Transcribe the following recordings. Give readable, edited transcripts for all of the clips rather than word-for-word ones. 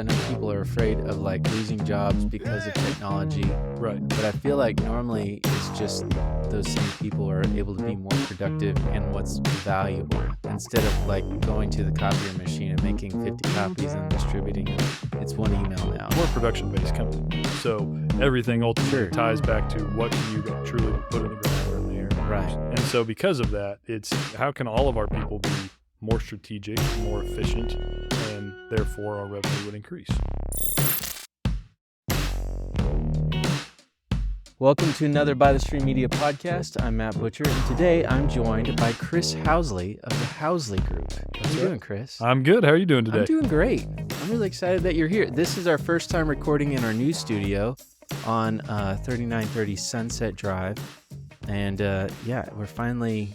I know people are afraid of like losing jobs because of technology, Right. but I feel like normally it's just those same people are able to be more productive in what's valuable instead of like going to the copier machine and making 50 copies and distributing it. It's one email now. More production-based company. So everything ultimately Sure. ties back to what can you truly put in the ground or in the air. Right. And so because of that, it's how can all of our people be more strategic, more efficient, and therefore our revenue would increase. Welcome to another By the Stream Media podcast. I'm Matt Butcher, and today I'm joined by Chris Housley of the Housley Group. How you doing, Chris? I'm good. How are you doing today? I'm doing great. I'm really excited that you're here. This is our first time recording in our new studio on 3930 Sunset Drive, and we're finally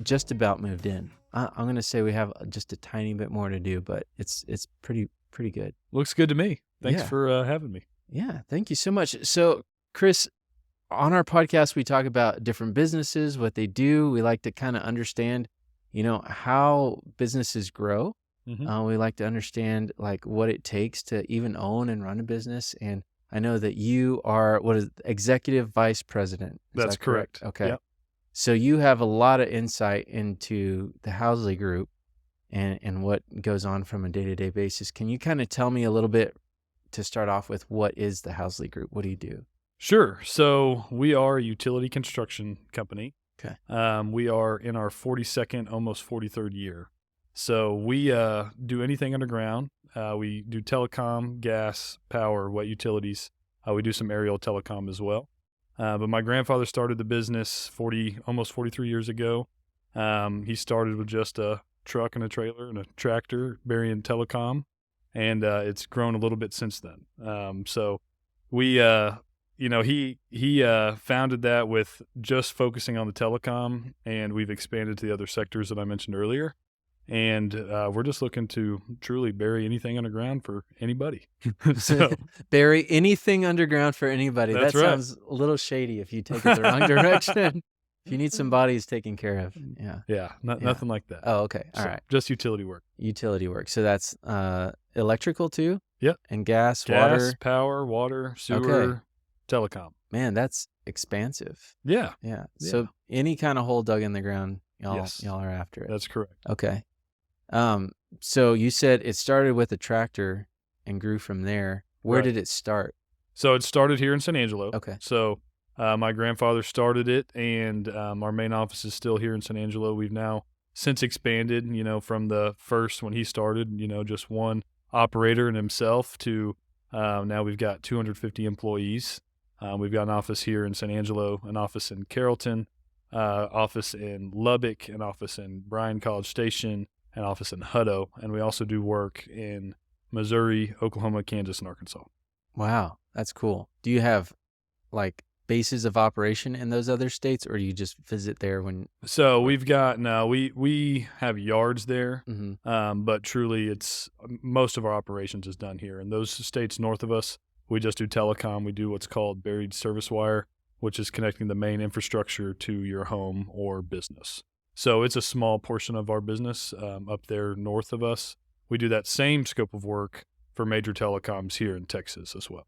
just about moved in. I'm going to say we have just a tiny bit more to do, but it's pretty good. Looks good to me. Thanks Yeah. for having me. Yeah, thank you so much. So, Chris, on our podcast, we talk about different businesses, what they do. We like to kind of understand, how businesses grow. Mm-hmm. We like to understand like what it takes to even own and run a business. And I know that you are executive vice president. Is That's that correct? correct. Okay. Yep. So you have a lot of insight into the Housley Group and what goes on from a day-to-day basis. Can you kind of tell me a little bit to start off with, what is the Housley Group? What do you do? Sure. So we are a utility construction company. Okay. We are in our 42nd, almost 43rd year. So we do anything underground. We do telecom, gas, power, wet utilities. We do some aerial telecom as well. But my grandfather started the business almost 43 years ago. He started with just a truck and a trailer and a tractor burying telecom, and it's grown a little bit since then. So we, he founded that with just focusing on the telecom, and we've expanded to the other sectors that I mentioned earlier. And we're just looking to truly bury anything underground for anybody. So bury anything underground for anybody. That's That right. sounds a little shady if you take it the wrong direction. If you need some bodies taken care of. Yeah. Nothing like that. Oh, okay. All So right. just utility work. Utility work. So that's electrical too? Yep. And gas, Gas, water. power, water, sewer, Okay. telecom. Man, that's expansive. Yeah. Yeah. So any kind of hole dug in the ground, Yes. y'all are after it. That's correct. Okay. So you said it started with a tractor and grew from there. Where Right. did it start? So it started here in San Angelo. Okay. So my grandfather started it, and our main office is still here in San Angelo. We've now since expanded, from the first when he started, just one operator and himself to now we've got 250 employees. We've got an office here in San Angelo, an office in Carrollton, office in Lubbock, an office in Bryan College Station, an office in Hutto, and we also do work in Missouri, Oklahoma, Kansas, and Arkansas. Wow, that's cool. Do you have like bases of operation in those other states, or do you just visit there when? So we've got we have yards there, Mm-hmm. but truly it's most of our operations is done here. In those states north of us, we just do telecom. We do what's called buried service wire, which is connecting the main infrastructure to your home or business. So it's a small portion of our business up there north of us. We do that same scope of work for major telecoms here in Texas as well.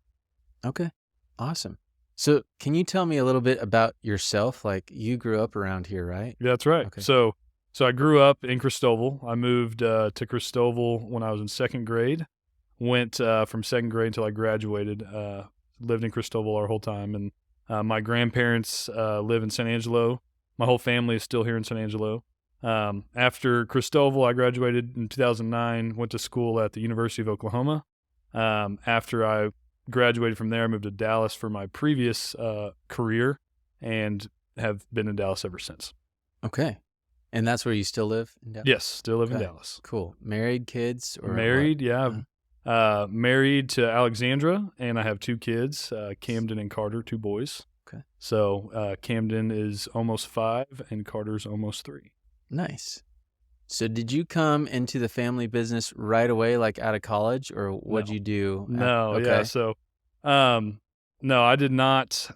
Okay, awesome. So can you tell me a little bit about yourself? Like, you grew up around here, right? Yeah, that's right. Okay. So I grew up in Christoval. I moved to Christoval when I was in second grade. Went from second grade until I graduated. Lived in Christoval our whole time, and my grandparents live in San Angelo. My whole family is still here in San Angelo. After Christoval, I graduated in 2009, went to school at the University of Oklahoma. After I graduated from there, I moved to Dallas for my previous career and have been in Dallas ever since. Okay. And that's where you still live? In Dallas? Yes, still live in Okay. Dallas. Cool. Married, kids? Or Married, what? yeah. Married to Alexandra, and I have two kids, Camden and Carter, two boys. Okay. So Camden is almost 5, and Carter's almost 3. Nice. So did you come into the family business right away, like out of college, or what'd you do? No, Okay. yeah. So, no, I did not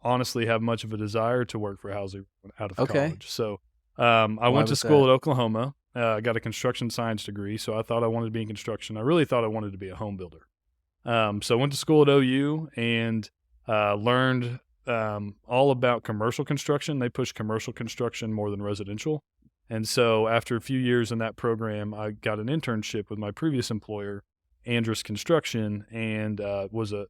honestly have much of a desire to work for Housley out of Okay. college. So I went to was school that? at Oklahoma. I got a construction science degree, so I thought I wanted to be in construction. I really thought I wanted to be a home builder. So I went to school at OU and learned all about commercial construction. They push commercial construction more than residential. And so after a few years in that program, I got an internship with my previous employer, Andrus Construction, and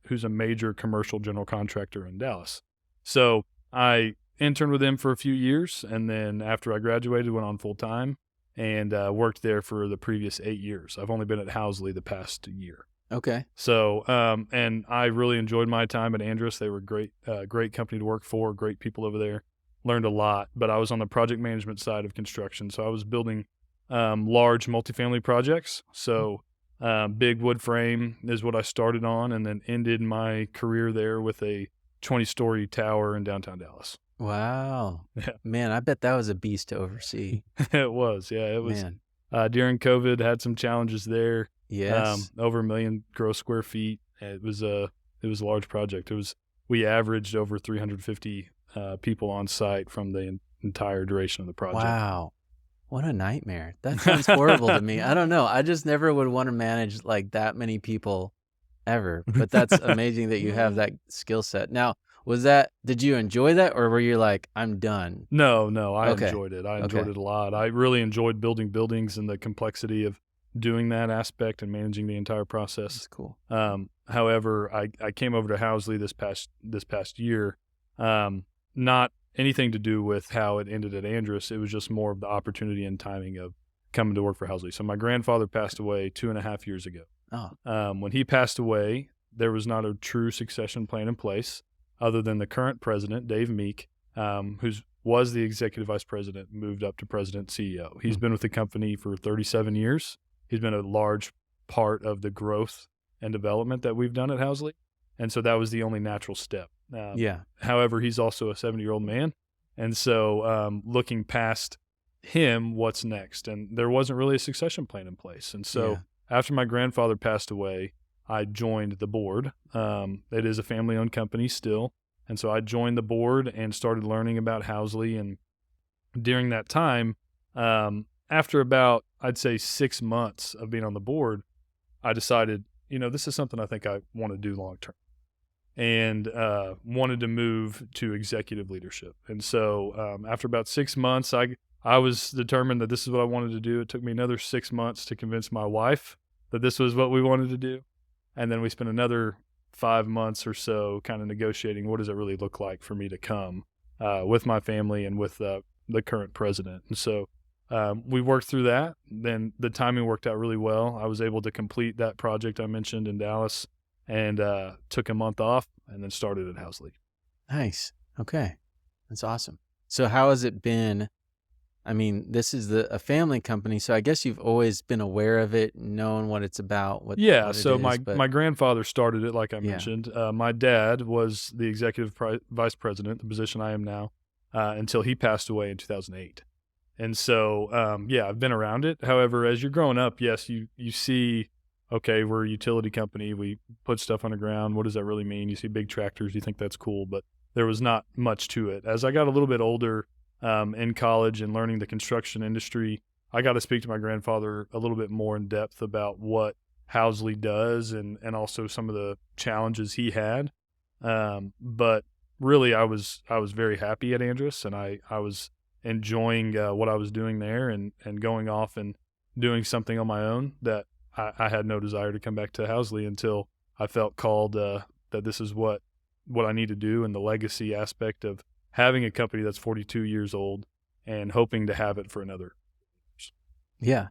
who's a major commercial general contractor in Dallas. So I interned with them for a few years, and then after I graduated, went on full time and worked there for the previous 8 years. I've only been at Housley the past year. Okay. So, and I really enjoyed my time at Andrus. They were great company to work for, great people over there. Learned a lot, but I was on the project management side of construction. So I was building large multifamily projects. So big wood frame is what I started on, and then ended my career there with a 20-story tower in downtown Dallas. Wow. Yeah. Man, I bet that was a beast to oversee. It was. Yeah, it was. Man. During COVID, had some challenges there. Yes. Over 1 million gross square feet. It was a large project. We averaged over 350 people on site from the entire duration of the project. Wow. What a nightmare. That sounds horrible to me. I don't know. I just never would want to manage like that many people ever. But that's amazing that you have that skill set. Now, did you enjoy that, or were you like, I'm done? No, I Okay. enjoyed it. I enjoyed it a lot. I really enjoyed building buildings and the complexity of doing that aspect and managing the entire process. That's cool. However, I came over to Housley this past year, not anything to do with how it ended at Andrus. It was just more of the opportunity and timing of coming to work for Housley. So my grandfather passed away 2.5 years ago. Oh. When he passed away, there was not a true succession plan in place other than the current president, Dave Meek, who was the executive vice president, moved up to president CEO. He's been with the company for 37 years. He's been a large part of the growth and development that we've done at Housley. And so that was the only natural step. Yeah. However, he's also a 70-year-old man. And so looking past him, what's next? And there wasn't really a succession plan in place. And so after my grandfather passed away, I joined the board. It is a family-owned company still. And so I joined the board and started learning about Housley. And during that time, after about, I'd say 6 months of being on the board, I decided, this is something I think I want to do long term, and wanted to move to executive leadership. And so after about 6 months, I was determined that this is what I wanted to do. It took me another 6 months to convince my wife that this was what we wanted to do. And then we spent another 5 months or so kind of negotiating what does it really look like for me to come with my family and with the current president. And so we worked through that. Then the timing worked out really well. I was able to complete that project I mentioned in Dallas and took a month off and then started at Housley. Nice. Okay. That's awesome. So how has it been? I mean, this is a family company, so I guess you've always been aware of it, known what it's about. What it is, my grandfather started it, like I mentioned. My dad was the executive vice president, the position I am now, until he passed away in 2008. And so, I've been around it. However, as you're growing up, yes, you see, okay, we're a utility company. We put stuff underground. What does that really mean? You see big tractors. You think that's cool, but there was not much to it. As I got a little bit older in college and learning the construction industry, I got to speak to my grandfather a little bit more in depth about what Housley does and also some of the challenges he had. But really, I was very happy at Andrus, and I was enjoying what I was doing there and going off and doing something on my own that I had no desire to come back to Housley until I felt called that this is what I need to do, and the legacy aspect of having a company that's 42 years old and hoping to have it for another. Yeah.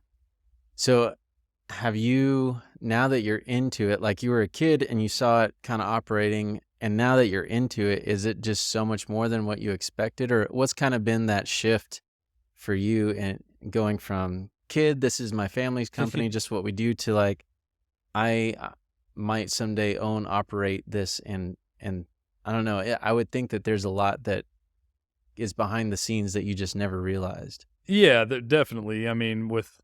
So have you, now that you're into it, like you were a kid and you saw it kind of operating, and now that you're into it, is it just so much more than what you expected? Or what's kind of been that shift for you in going from kid, this is my family's company, just what we do, to like, I might someday operate this, and I don't know, I would think that there's a lot that is behind the scenes that you just never realized. Yeah, definitely. I mean, with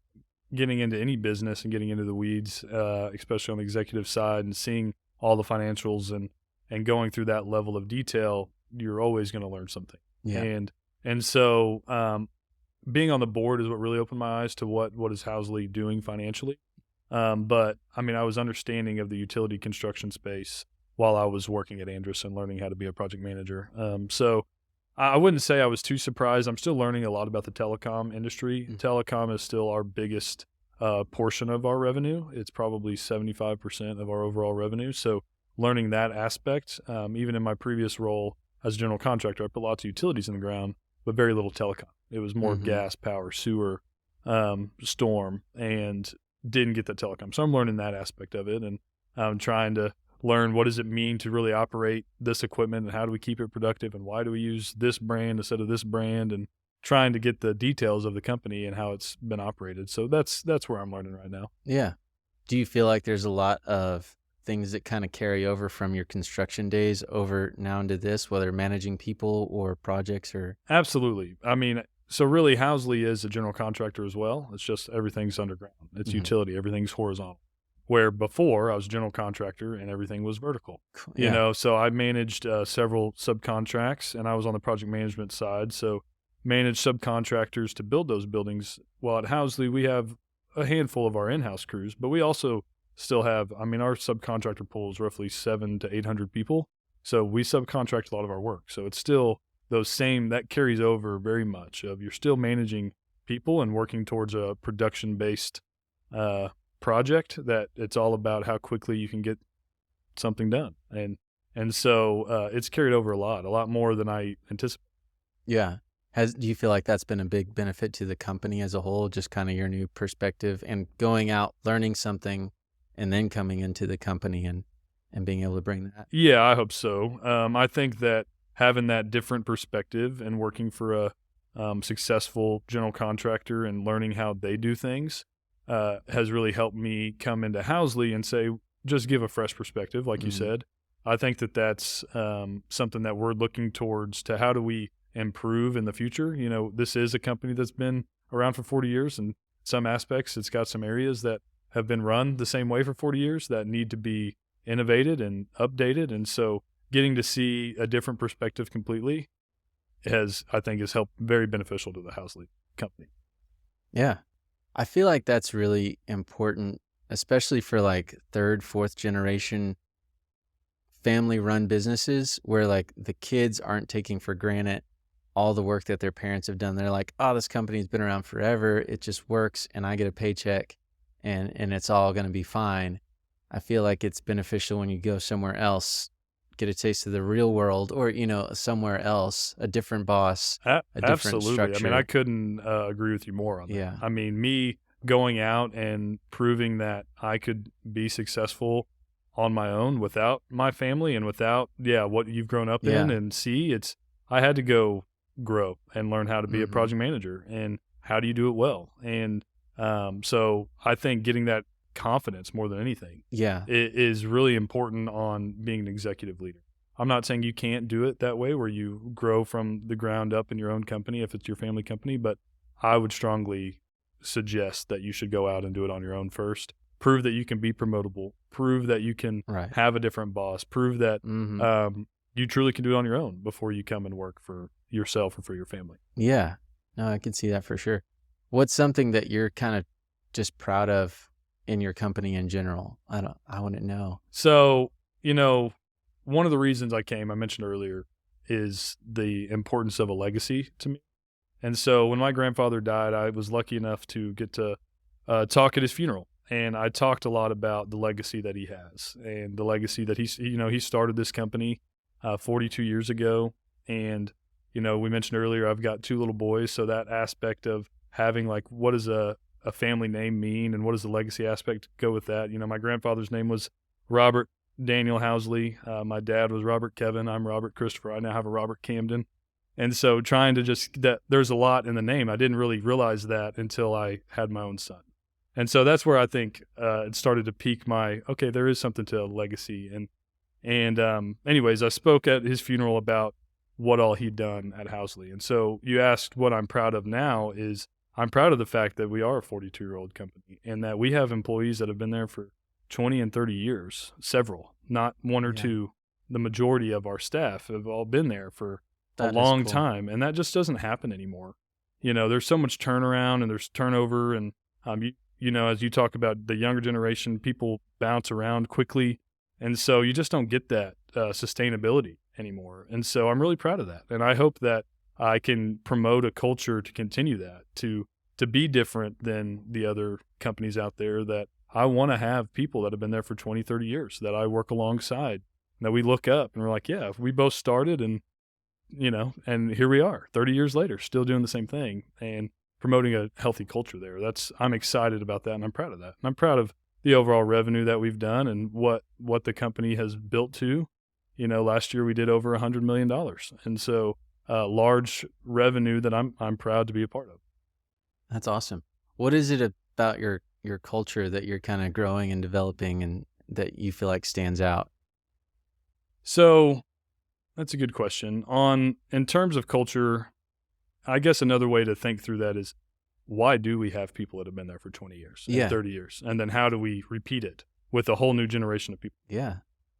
getting into any business and getting into the weeds, especially on the executive side, and seeing all the financials and going through that level of detail, you're always going to learn something. Yeah. And so being on the board is what really opened my eyes to what is Housley doing financially. But I mean, I was understanding of the utility construction space while I was working at Andrus and learning how to be a project manager. So I wouldn't say I was too surprised. I'm still learning a lot about the telecom industry. Mm. Telecom is still our biggest portion of our revenue. It's probably 75% of our overall revenue. So learning that aspect, even in my previous role as a general contractor, I put lots of utilities in the ground, but very little telecom. It was more gas, power, sewer, storm, and didn't get that telecom. So I'm learning that aspect of it, and I'm trying to learn what does it mean to really operate this equipment, and how do we keep it productive, and why do we use this brand instead of this brand, and trying to get the details of the company and how it's been operated. So that's where I'm learning right now. Yeah. Do you feel like there's a lot of things that kind of carry over from your construction days over now into this, whether managing people or projects or? Absolutely. I mean, so really Housley is a general contractor as well. It's just everything's underground. It's utility. Everything's horizontal. Where before I was a general contractor and everything was vertical. Yeah. You know, so I managed several subcontracts, and I was on the project management side. So managed subcontractors to build those buildings. While at Housley, we have a handful of our in-house crews, but we also still have, I mean, our subcontractor pool is roughly 700 to 800 people. So we subcontract a lot of our work. So it's still that carries over very much of you're still managing people and working towards a production-based project that it's all about how quickly you can get something done. And so it's carried over a lot more than I anticipated. Yeah. Do you feel like that's been a big benefit to the company as a whole, just kind of your new perspective and going out, learning something, and then coming into the company and being able to bring that? Yeah, I hope so. I think that having that different perspective and working for a successful general contractor and learning how they do things has really helped me come into Housley and say, just give a fresh perspective, like you said. I think that that's something that we're looking towards to how do we improve in the future. You know, this is a company that's been around for 40 years, and some aspects it's got some areas that have been run the same way for 40 years that need to be innovated and updated. And so getting to see a different perspective completely I think has helped very beneficial to the Housley company. Yeah. I feel like that's really important, especially for like third, fourth generation family run businesses where like the kids aren't taking for granted all the work that their parents have done. They're like, oh, this company's been around forever. It just works and I get a paycheck and it's all going to be fine. I feel like it's beneficial when you go somewhere else, get a taste of the real world, or, you know, somewhere else, a different boss, a different Absolutely. structure. I mean, I couldn't agree with you more on that. Yeah. I mean, me going out and proving that I could be successful on my own without my family and without, what you've grown up in and see, I had to go grow and learn how to be a project manager and how do you do it well. And so I think getting that confidence more than anything is really important on being an executive leader. I'm not saying you can't do it that way where you grow from the ground up in your own company if it's your family company, but I would strongly suggest that you should go out and do it on your own first. Prove that you can be promotable, prove that you can have a different boss, prove that you truly can do it on your own before you come and work for yourself or for your family. Yeah. No, I can see that for sure. What's something that you're kind of just proud of in your company in general? I wouldn't know. So, you know, one of the reasons I mentioned earlier, is the importance of a legacy to me. And so when my grandfather died, I was lucky enough to get to talk at his funeral. And I talked a lot about the legacy that he has and the legacy that he started this company 42 years ago. And, you know, we mentioned earlier, I've got 2 little boys. So that aspect of having like, what does a family name mean and what does the legacy aspect go with that? You know, my grandfather's name was Robert Daniel Housley. My dad was Robert Kevin. I'm Robert Christopher. I now have a Robert Camden. And so trying to there's a lot in the name. I didn't really realize that until I had my own son. And so that's where I think it started to pique there is something to a legacy. And anyways, I spoke at his funeral about what all he'd done at Housley. And so you asked what I'm proud of now is I'm proud of the fact that we are a 42-year-old company and that we have employees that have been there for 20 and 30 years, several, not one or two. The majority of our staff have all been there for a long time, and that just doesn't happen anymore. there's so much turnaround and there's turnover, and as you talk about the younger generation, people bounce around quickly, and so you just don't get that sustainability anymore. And so I'm really proud of that, and I hope that I can promote a culture to continue that, to be different than the other companies out there. That I want to have people that have been there for 20, 30 years that I work alongside, that we look up and we're like, yeah, if we both started and here we are 30 years later, still doing the same thing and promoting a healthy culture there. I'm excited about that, and I'm proud of that. And I'm proud of the overall revenue that we've done and what the company has built to. Last year we did over $100 million. And so large revenue that I'm proud to be a part of. That's awesome. What is it about your culture that you're kind of growing and developing and that you feel like stands out? So that's a good question. In terms of culture, I guess another way to think through that is, why do we have people that have been there for 20 years, and 30 years? And then how do we repeat it with a whole new generation of people? Yeah.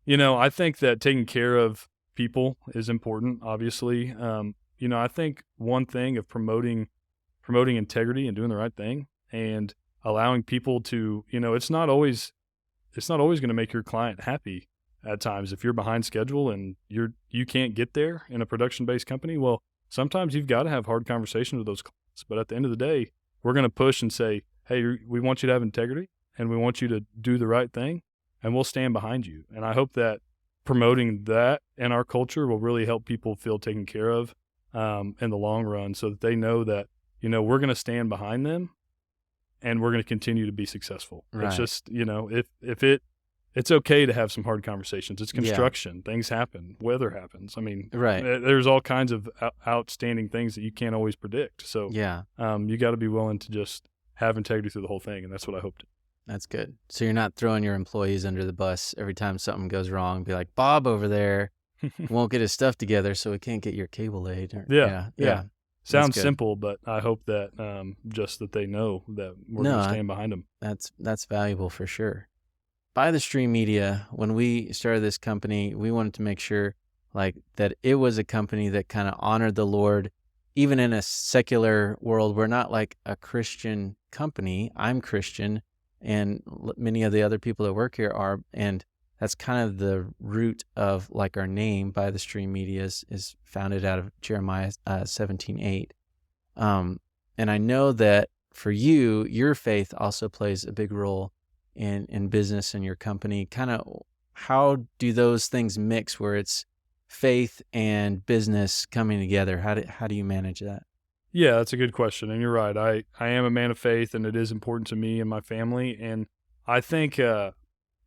I think that taking care of people is important, obviously. I think one thing of promoting integrity and doing the right thing and allowing people to, it's not always going to make your client happy at times. If you're behind schedule and you can't get there in a production-based company, well, sometimes you've got to have hard conversations with those clients. But at the end of the day, we're going to push and say, hey, we want you to have integrity and we want you to do the right thing, and we'll stand behind you. And I hope that promoting that in our culture will really help people feel taken care of in the long run, so that they know that, we're going to stand behind them and we're going to continue to be successful. Right. It's just, it's okay to have some hard conversations. It's construction. Yeah. Things happen. Weather happens. I mean, right. There's all kinds of outstanding things that you can't always predict. So you got to be willing to just have integrity through the whole thing, and that's what I hope to. That's good. So you're not throwing your employees under the bus every time something goes wrong. Be like, Bob over there won't get his stuff together, so we can't get your cable laid. Yeah. Sounds simple, but I hope that just that they know that we're going to stand behind them. That's valuable for sure. By the Stream Media, when we started this company, we wanted to make sure that it was a company that kind of honored the Lord, even in a secular world. We're not like a Christian company. I'm Christian, and many of the other people that work here are, and that's kind of the root of our name. By the Stream Media is founded out of Jeremiah 17:8. And I know that for you, your faith also plays a big role in business and your company. Kind of how do those things mix where it's faith and business coming together? How do you manage that? Yeah, that's a good question. And you're right. I am a man of faith, and it is important to me and my family. And I think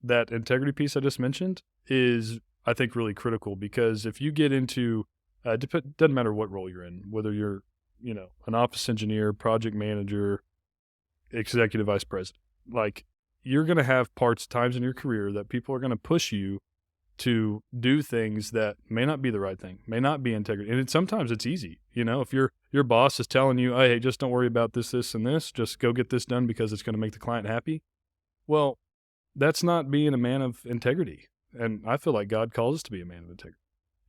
that integrity piece I just mentioned is, I think, really critical, because if you get into, doesn't matter what role you're in, whether you're, an office engineer, project manager, executive vice president, you're going to have times in your career that people are going to push you to do things that may not be the right thing, may not be integrity. And sometimes it's easy. If your boss is telling you, hey, just don't worry about this, and this, just go get this done because it's going to make the client happy. Well, that's not being a man of integrity. And I feel like God calls us to be a man of integrity.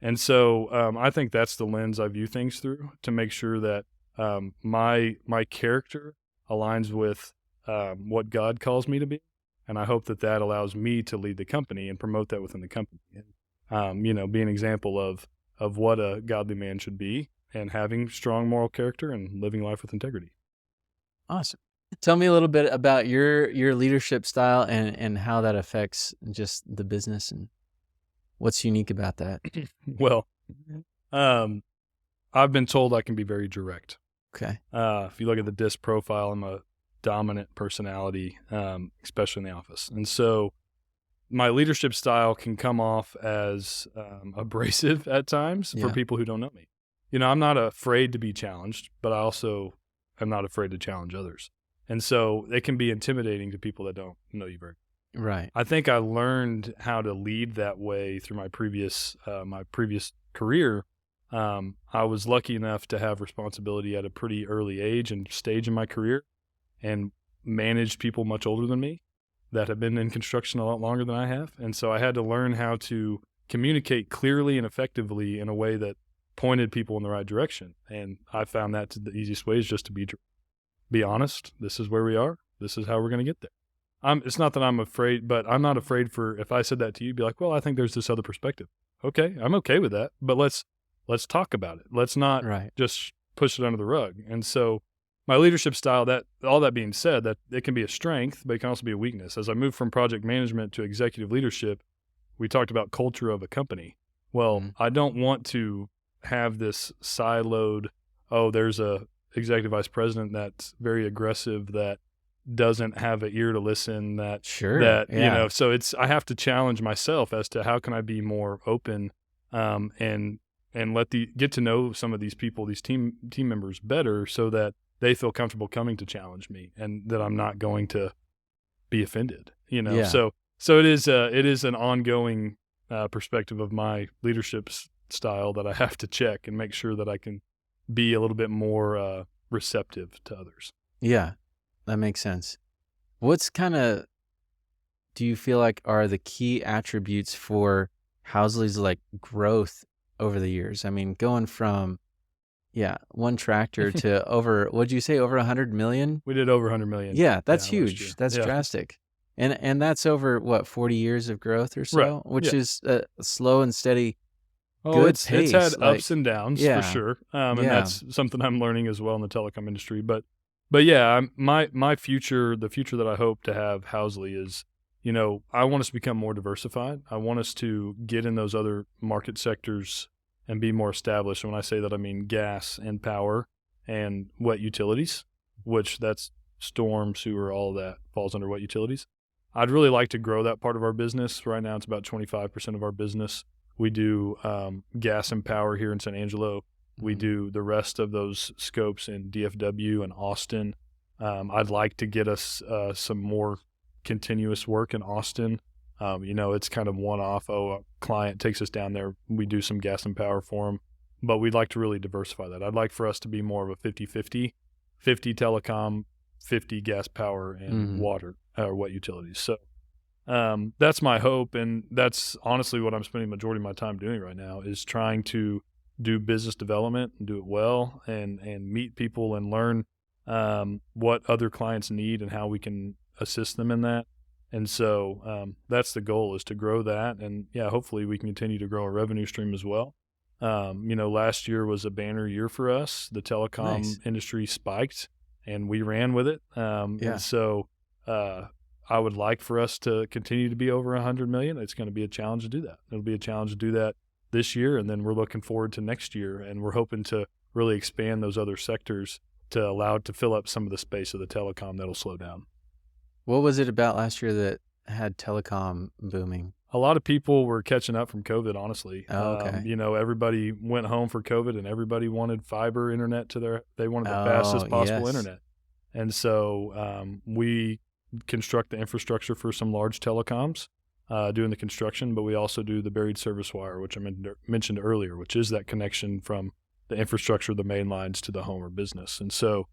And so I think that's the lens I view things through, to make sure that my character aligns with what God calls me to be. And I hope that allows me to lead the company and promote that within the company. And, be an example of what a godly man should be, and having strong moral character and living life with integrity. Awesome. Tell me a little bit about your leadership style and how that affects just the business, and what's unique about that. Well, I've been told I can be very direct. Okay. If you look at the DISC profile, I'm a dominant personality, especially in the office. And so my leadership style can come off as abrasive at times for people who don't know me. I'm not afraid to be challenged, but I also am not afraid to challenge others. And so it can be intimidating to people that don't know you very well. Right. I think I learned how to lead that way through my previous career. I was lucky enough to have responsibility at a pretty early age and stage in my career, and managed people much older than me that have been in construction a lot longer than I have. And so I had to learn how to communicate clearly and effectively in a way that pointed people in the right direction. And I found that the easiest way is just to be honest. This is where we are. This is how we're going to get there. It's not that I'm afraid, but I'm not afraid for, if I said that to you, be like, well, I think there's this other perspective. Okay, I'm okay with that, but let's talk about it. Let's not just push it under the rug. And so my leadership style, that all that being said, that it can be a strength, but it can also be a weakness. As I moved from project management to executive leadership, we talked about culture of a company. Well, I don't want to have this siloed, there's a executive vice president that's very aggressive, that doesn't have an ear to listen, so I have to challenge myself as to how can I be more open, and get to know some of these people, these team members better, so that they feel comfortable coming to challenge me, and that I'm not going to be offended, So it is an ongoing perspective of my leadership style that I have to check and make sure that I can be a little bit more receptive to others. Yeah, that makes sense. What's do you feel like are the key attributes for Housley's like growth over the years? I mean, going from one tractor to over, what'd you say, over 100 million? We did over 100 million. Yeah, that's huge. That's drastic. And that's over what, 40 years of growth or so, which is a slow and steady good pace. It's had ups and downs for sure. And that's something I'm learning as well in the telecom industry. But my future, the future that I hope to have Housley is, I want us to become more diversified. I want us to get in those other market sectors and be more established. And when I say that, I mean gas and power and wet utilities, which that's storm, sewer, all that falls under wet utilities. I'd really like to grow that part of our business. Right now, it's about 25% of our business. We do gas and power here in San Angelo. We do the rest of those scopes in DFW and Austin. I'd like to get us some more continuous work in Austin. It's kind of one-off. A client takes us down there. We do some gas and power for them. But we'd like to really diversify that. I'd like for us to be more of a 50-50, 50 telecom, 50 gas, power, and water or wet utilities. So that's my hope, and that's honestly what I'm spending the majority of my time doing right now, is trying to do business development and do it well, and meet people and learn what other clients need and how we can assist them in that. And so that's the goal, is to grow that, and hopefully we can continue to grow our revenue stream as well. Last year was a banner year for us. The telecom industry spiked, and we ran with it. And so I would like for us to continue to be over 100 million. It's going to be a challenge to do that. It'll be a challenge to do that this year, and then we're looking forward to next year, and we're hoping to really expand those other sectors to allow it to fill up some of the space of the telecom that'll slow down. What was it about last year that had telecom booming? A lot of people were catching up from COVID, honestly. Oh, okay. Everybody went home for COVID, and everybody wanted fiber internet they wanted the fastest possible internet. And so we construct the infrastructure for some large telecoms doing the construction, but we also do the buried service wire, which I mentioned earlier, which is that connection from the infrastructure, the main lines, to the home or business. And so,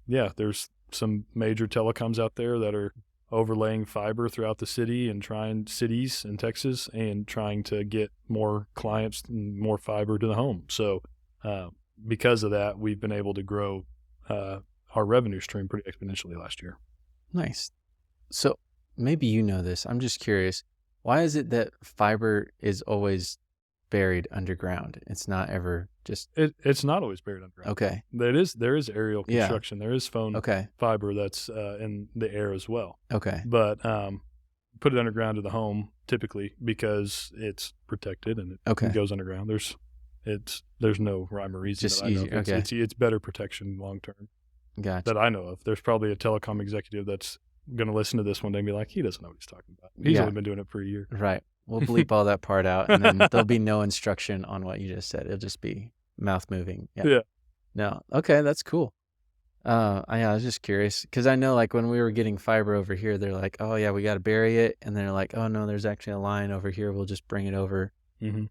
there's some major telecoms out there that are overlaying fiber throughout the city and cities in Texas and trying to get more clients and more fiber to the home. So because of that, we've been able to grow our revenue stream pretty exponentially last year. Nice. So maybe you know this. I'm just curious. Why is it that fiber is always buried underground? It's not ever just... It's not always buried underground. Okay. There is aerial construction. There is phone fiber that's in the air as well. Okay. But put it underground to the home typically because it's protected and it goes underground. There's no rhyme or reason. Just that I know easy. of. It's better protection long term. Gotcha. That I know of. There's probably a telecom executive that's going to listen to this one day and be like, he doesn't know what he's talking about. He's only been doing it for a year. Right. We'll bleep all that part out, and then there'll be no instruction on what you just said. It'll just be mouth moving. Yeah. No. Okay, that's cool. I was just curious because I know, like, when we were getting fiber over here, they're like, "Oh yeah, we got to bury it," and they're like, "Oh no, there's actually a line over here. We'll just bring it over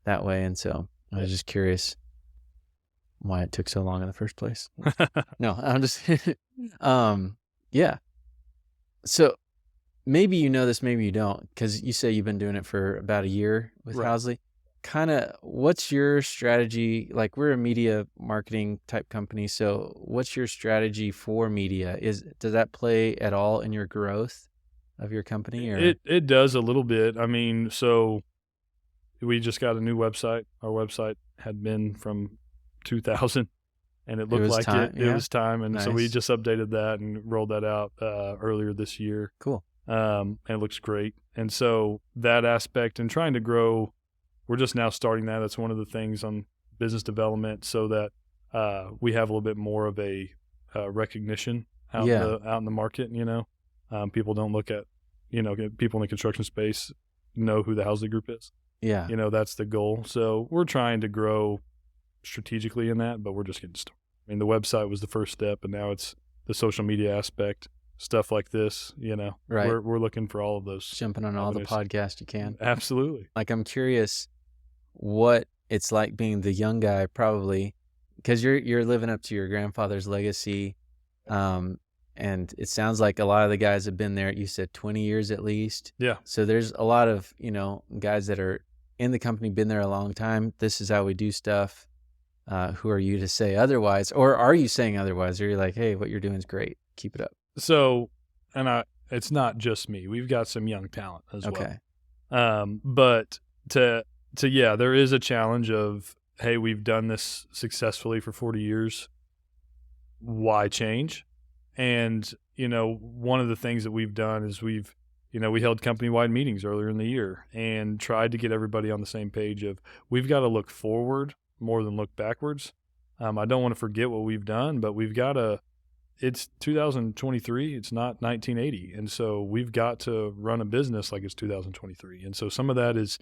that way." And so I was just curious why it took so long in the first place. No, I'm just, So maybe you know this, maybe you don't, because you say you've been doing it for about a year with Housley. kind of what's your strategy? Like, we're a media marketing type company, so what's your strategy for media? Does that play at all in your growth of your company? Or It does a little bit. I mean, so we just got a new website. Our website had been from 2000, and it looked was like time, it was time. And so we Nice. just updated that and rolled that out earlier this year. Cool. And it looks great. And so that aspect and trying to grow, we're just now starting that. That's one of the things on business development, so that we have a little bit more of a recognition out in the market. People don't look at, people in the construction space know who the Housley Group is. Yeah. That's the goal. So we're trying to grow strategically in that, but we're just getting started. I mean, the website was the first step, and now it's the social media aspect, stuff like this. Right. We're looking for all of those. Jumping on all the podcasts you can. Absolutely. Like, I'm curious what it's like being the young guy, probably, because you're living up to your grandfather's legacy. And it sounds like a lot of the guys have been there. You said 20 years at least. Yeah. So there's a lot of, guys that are in the company, been there a long time. This is how we do stuff. Who are you to say otherwise? Or are you saying otherwise? Or you're like, hey, what you're doing is great. Keep it up. So, it's not just me. We've got some young talent as Okay. well. But there is a challenge of, hey, we've done this successfully for 40 years. Why change? And, one of the things that we've done is we held company-wide meetings earlier in the year and tried to get everybody on the same page of, we've got to look forward more than look backwards. I don't want to forget what we've done, but it's 2023. It's not 1980. And so we've got to run a business like it's 2023. And so some of that is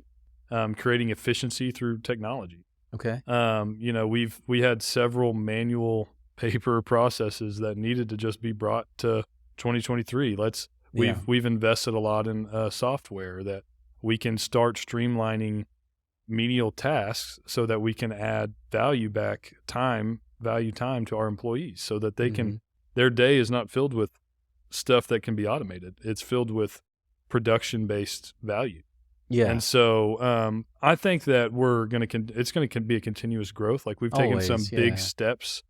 creating efficiency through technology. Okay. We had several manual paper processes that needed to just be brought to 2023. We've invested a lot in software that we can start streamlining menial tasks so that we can add value time to our employees, so that they can, their day is not filled with stuff that can be automated. It's filled with production-based value. Yeah. And so I think that it's going to be a continuous growth. Like, we've taken some big steps,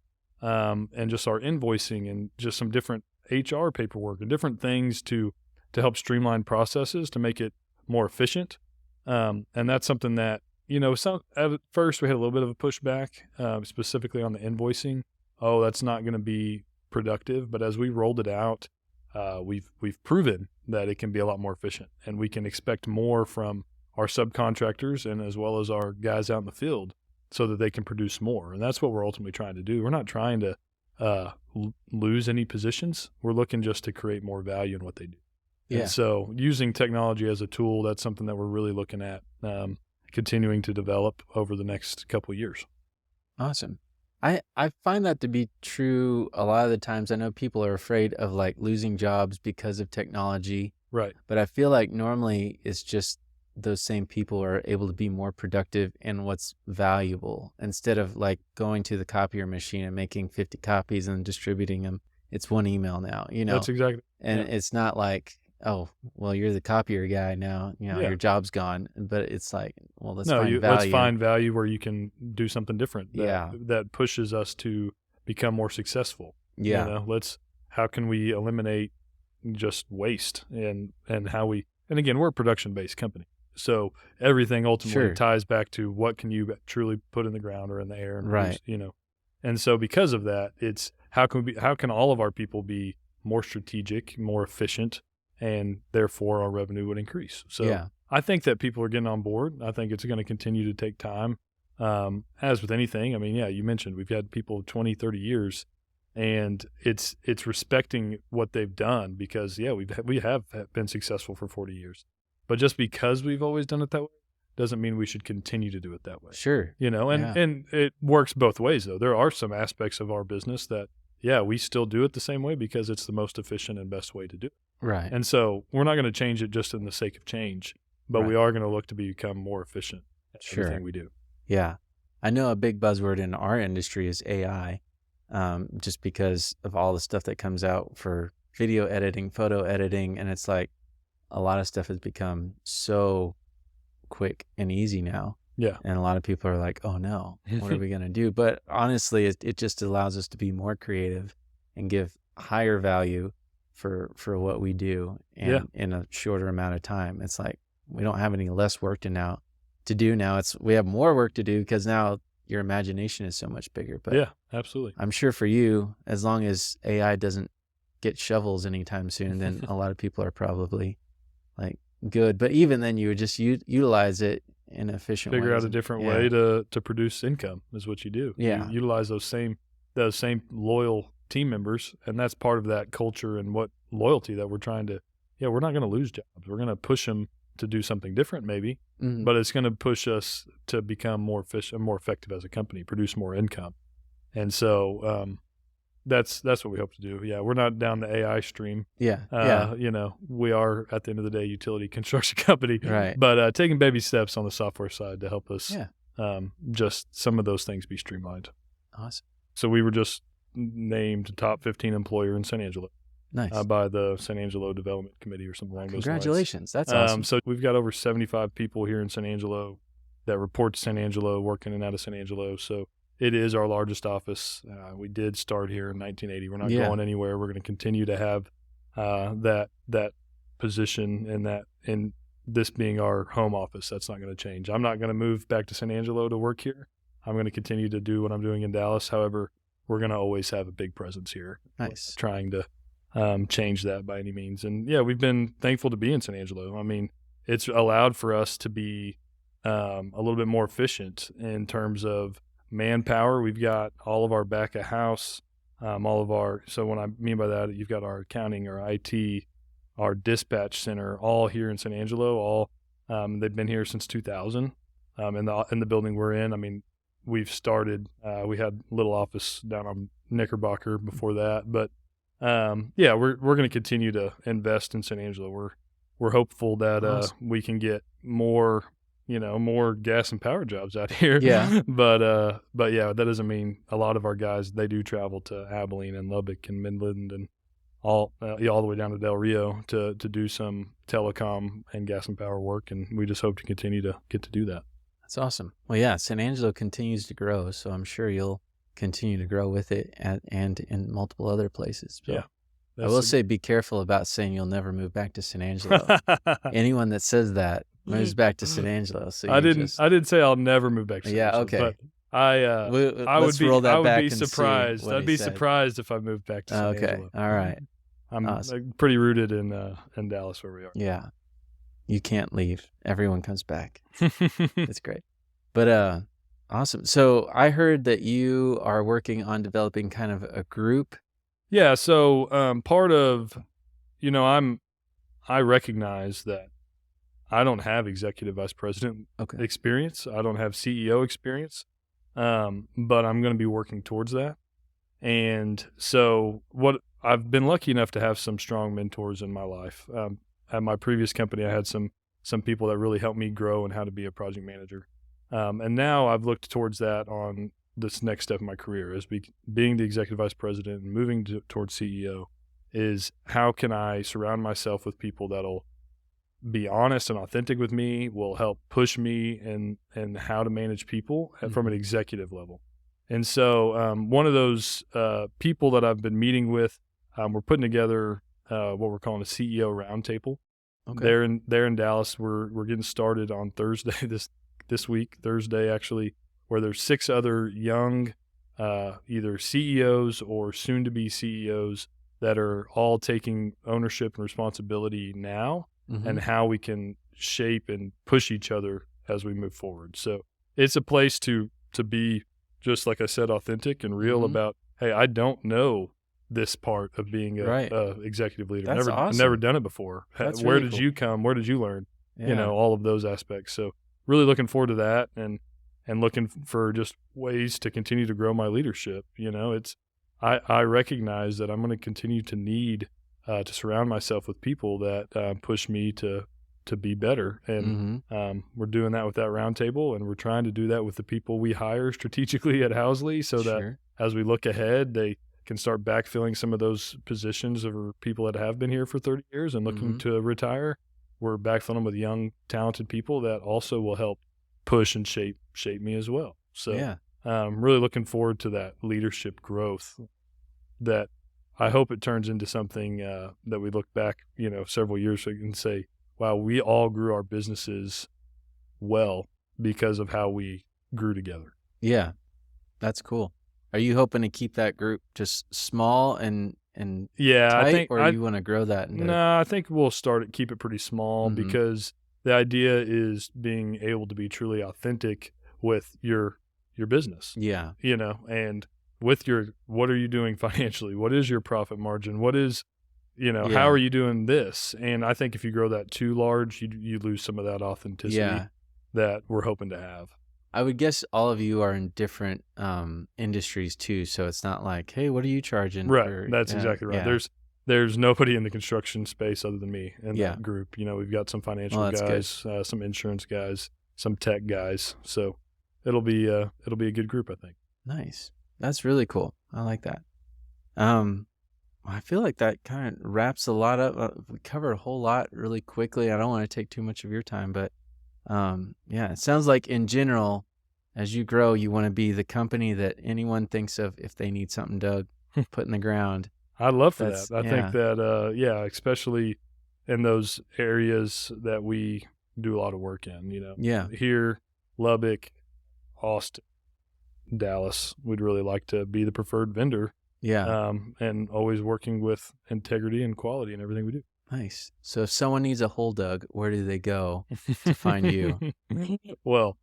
and just our invoicing and just some different HR paperwork and different things to help streamline processes to make it more efficient. And that's something that, at first we had a little bit of a pushback, specifically on the invoicing. Oh, that's not going to be productive. But as we rolled it out, we've proven that it can be a lot more efficient, and we can expect more from our subcontractors and as well as our guys out in the field, so that they can produce more. And that's what we're ultimately trying to do. We're not trying to lose any positions. We're looking just to create more value in what they do. Yeah. And so using technology as a tool, that's something that we're really looking at continuing to develop over the next couple of years. Awesome. I find that to be true a lot of the times. I know people are afraid of like losing jobs because of technology. Right. But I feel like normally it's just those same people are able to be more productive in what's valuable, instead of like going to the copier machine and making 50 copies and distributing them. It's one email now, That's exactly. And it's not like, oh, well, you're the copier guy now, your job's gone. But it's like, well, let's find value. Let's find value where you can do something different that pushes us to become more successful. Yeah. How can we eliminate just waste and again, we're a production-based company. So everything ultimately ties back to what can you truly put in the ground or in the air, and right. And so because of that, it's how can all of our people be more strategic, more efficient, and therefore our revenue would increase. So I think that people are getting on board. I think it's going to continue to take time. As with anything, I mean, you mentioned we've had people 20, 30 years, and it's respecting what they've done, because we have been successful for 40 years. But just because we've always done it that way doesn't mean we should continue to do it that way. Sure. And it works both ways, though. There are some aspects of our business that, we still do it the same way because it's the most efficient and best way to do it. Right. And so we're not going to change it just in the sake of change, but we are going to look to become more efficient at everything we do. Yeah. I know a big buzzword in our industry is AI, just because of all the stuff that comes out for video editing, photo editing, and it's like, a lot of stuff has become so quick and easy now. Yeah. And a lot of people are like, oh no, what are we going to do? But honestly, it just allows us to be more creative and give higher value for what we do, and in a shorter amount of time. It's like we don't have any less work to do now. We have more work to do because now your imagination is so much bigger. But yeah, absolutely. I'm sure for you, as long as AI doesn't get shovels anytime soon, then a lot of people are probably like good. But even then, you would just utilize it in efficient ways. Figure out a different way to produce income is what you do. Yeah. You utilize those same loyal team members, and that's part of that culture and what loyalty that we're trying to. Yeah, we're not going to lose jobs. We're going to push them to do something different, maybe, but it's going to push us to become more efficient, more effective as a company, produce more income, and so that's what we hope to do. Yeah, we're not down the AI stream. Yeah. You know, we are at the end of the day utility construction company, Right? But taking baby steps on the software side to help us. Yeah. Just some of those things be streamlined. Awesome. So we were just named top 15 employer in San Angelo. Nice. By the San Angelo Development Committee or something along those lines. Congratulations. That's awesome. So we've got over 75 people here in San Angelo that report to San Angelo, work in and out of San Angelo. So it is our largest office. We did start here in 1980. We're not going anywhere. We're going to continue to have that position and this being our home office. That's not going to change. I'm not going to move back to San Angelo to work here. I'm going to continue to do what I'm doing in Dallas. However, we're going to always have a big presence here. Nice. Trying to change that by any means. And yeah, we've been thankful to be in San Angelo. I mean, it's allowed for us to be a little bit more efficient in terms of manpower. We've got all of our back of house, so what I mean by that, you've got our accounting, our IT, our dispatch center, all here in San Angelo. They've been here since 2000 in the building we're in. I mean, we've started, we had a little office down on Knickerbocker before that, but yeah, we're going to continue to invest in San Angelo. We're hopeful that Awesome. we can get more gas and power jobs out here. Yeah. but yeah, that doesn't mean a lot of our guys, they do travel to Abilene and Lubbock and Midland and all the way down to Del Rio to do some telecom and gas and power work, and we just hope to continue to get to do that. That's awesome. Well, yeah, San Angelo continues to grow, so I'm sure you'll continue to grow with it and in multiple other places. So yeah. I will say be careful about saying you'll never move back to San Angelo. Anyone that says that moves back to San Angelo. So I didn't say I'll never move back to San Angelo. Okay. But I would be surprised. I'd be surprised if I moved back to San Angelo. All right. I'm awesome. Pretty rooted in Dallas where we are. Yeah. You can't leave. Everyone comes back. It's great. But awesome. So I heard that you are working on developing kind of a group. Yeah. So part of, I recognize that I don't have executive vice president experience. I don't have CEO experience, but I'm going to be working towards that. And so I've been lucky enough to have some strong mentors in my life. At my previous company, I had some people that really helped me grow and how to be a project manager. And now I've looked towards that on this next step in my career as being the executive vice president and moving towards CEO is how can I surround myself with people that'll be honest and authentic with me, will help push me and how to manage people from an executive level. And so one of those people that I've been meeting with, we're putting together what we're calling a CEO roundtable. Okay. They're in Dallas. We're getting started on Thursday this week, Thursday actually, where there's 6 other young either CEOs or soon to be CEOs that are all taking ownership and responsibility now and how we can shape and push each other as we move forward. So it's a place to be, just like I said, authentic and real about, hey, I don't know this part of being a executive leader. That's awesome. Never done it before. That's Where really did cool. you come? Where did you learn? Yeah. All of those aspects. So really looking forward to that and looking for just ways to continue to grow my leadership. I recognize that I'm going to continue to need to surround myself with people that push me to be better. And we're doing that with that roundtable, and we're trying to do that with the people we hire strategically at Housley so that as we look ahead, they can start backfilling some of those positions of people that have been here for 30 years and looking to retire. We're backfilling them with young, talented people that also will help push and shape me as well. So Yeah. really looking forward to that leadership growth that I hope it turns into something that we look back, several years and say, wow, we all grew our businesses well because of how we grew together. Yeah. That's cool. Are you hoping to keep that group just small and tight, or you want to grow that? No, I think we'll keep it pretty small, Mm-hmm. because the idea is being able to be truly authentic with your business. Yeah. And with what are you doing financially? What is your profit margin? What is, how are you doing this? And I think if you grow that too large, you lose some of that authenticity that we're hoping to have. I would guess all of you are in different industries too, so it's not like, hey, what are you charging? Right. That's exactly right. Yeah. There's nobody in the construction space other than me in that group. We've got some financial guys, some insurance guys, some tech guys. So it'll be a good group, I think. Nice. That's really cool. I like that. I feel like that kind of wraps a lot up. We covered a whole lot really quickly. I don't want to take too much of your time, but it sounds like in general, as you grow, you want to be the company that anyone thinks of if they need something dug, put in the ground. I'd love for that. I think that, especially in those areas that we do a lot of work in, here, Lubbock, Austin, Dallas, we'd really like to be the preferred vendor. Yeah. And always working with integrity and quality in everything we do. Nice. So if someone needs a hole dug, where do they go to find you? Well,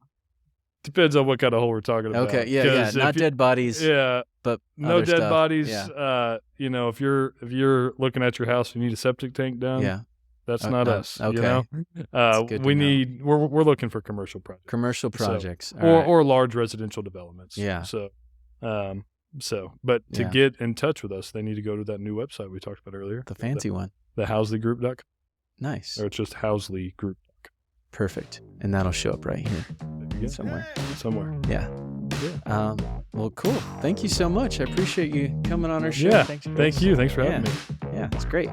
depends on what kind of hole we're talking about. Okay. Yeah. Not dead bodies. Yeah. But no dead stuff. bodies. Yeah. If you're looking at your house and you need a septic tank done. Yeah. That's not us. Okay. We're looking for commercial projects. Commercial projects. Or large residential developments. Yeah. But to get in touch with us, they need to go to that new website we talked about earlier. The fancy one. The HousleyGroup.com. Nice. Or it's just HousleyGroup.com. Perfect. And that'll show up right here. Somewhere. Yeah. Well, cool. Thank you so much. I appreciate you coming on our show. Yeah. Thanks, Chris. Thank you. Thanks for having me. Yeah, it's great.